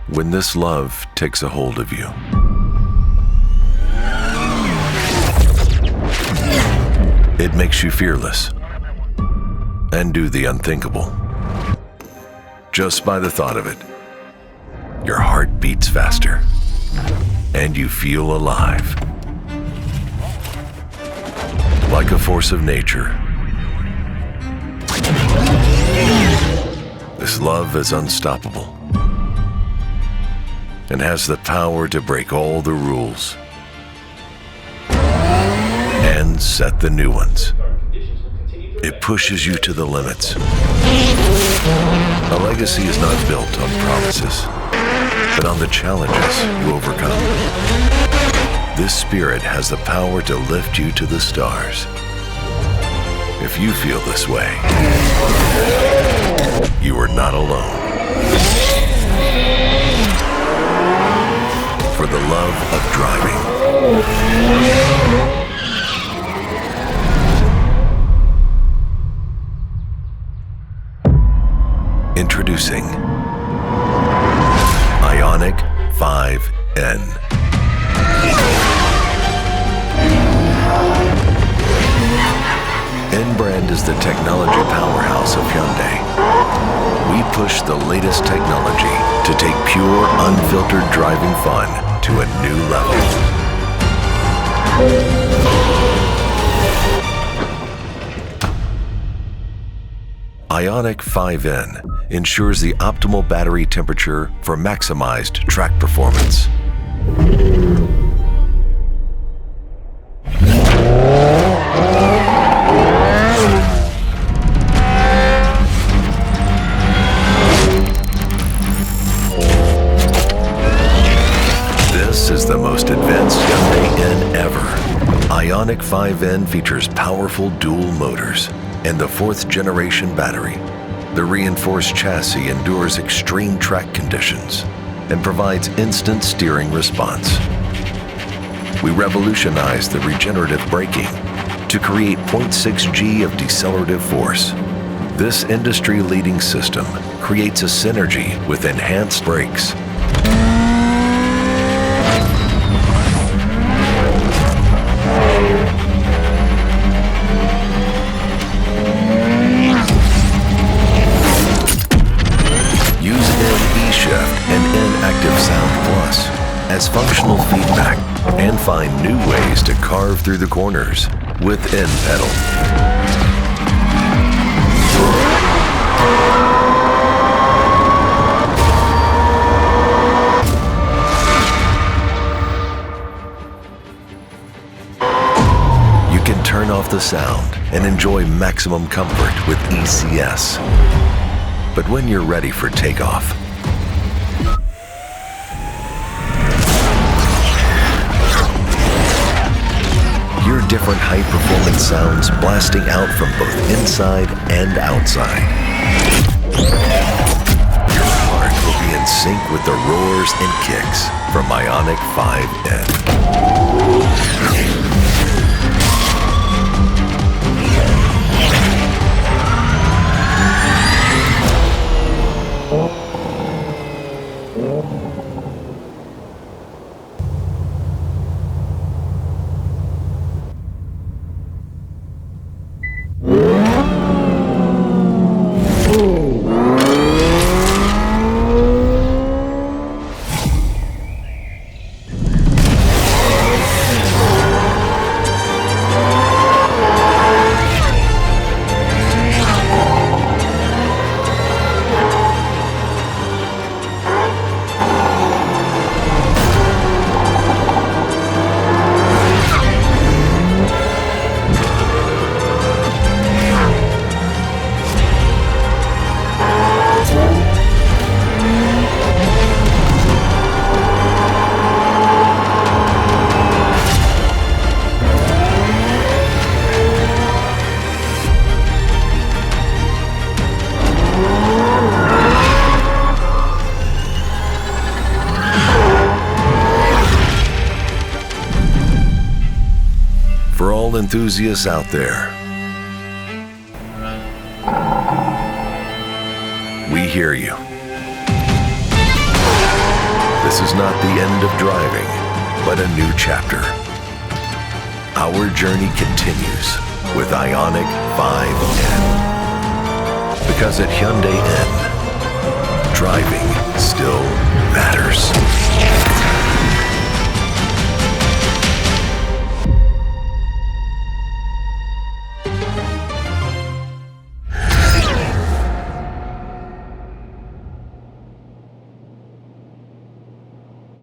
When this love takes a hold of you, it makes you fearless and do the unthinkable. Just by the thought of it, your heart beats faster and you feel alive. Like a force of nature, this love is unstoppable and has the power to break all the rules and set the new ones. It pushes you to the limits. A legacy is not built on promises, but on the challenges you overcome. This spirit has the power to lift you to the stars. If you feel this way, you are not alone. For the love of driving. Introducing Ioniq 5N. N-Brand is the technology powerhouse of Hyundai. We push the latest technology to take pure, unfiltered driving fun to a new level. Ioniq 5N ensures the optimal battery temperature for maximized track performance. This is the most advanced Hyundai N ever. Ioniq 5N features powerful dual motors and the 4th generation battery. The reinforced chassis endures extreme track conditions and provides instant steering response. We revolutionized the regenerative braking to create 0.6 G of decelerative force. This industry-leading system creates a synergy with enhanced brakes. As functional feedback and find new ways to carve through the corners with N-Pedal. You can turn off the sound and enjoy maximum comfort with ECS. But when you're ready for takeoff, different high-performance sounds blasting out from both inside and outside. Your heart will be in sync with the roars and kicks from Ioniq 5N. For all enthusiasts out there, we hear you. This is not the end of driving, but a new chapter. Our journey continues with Ioniq 5N. Because at Hyundai N, driving still matters.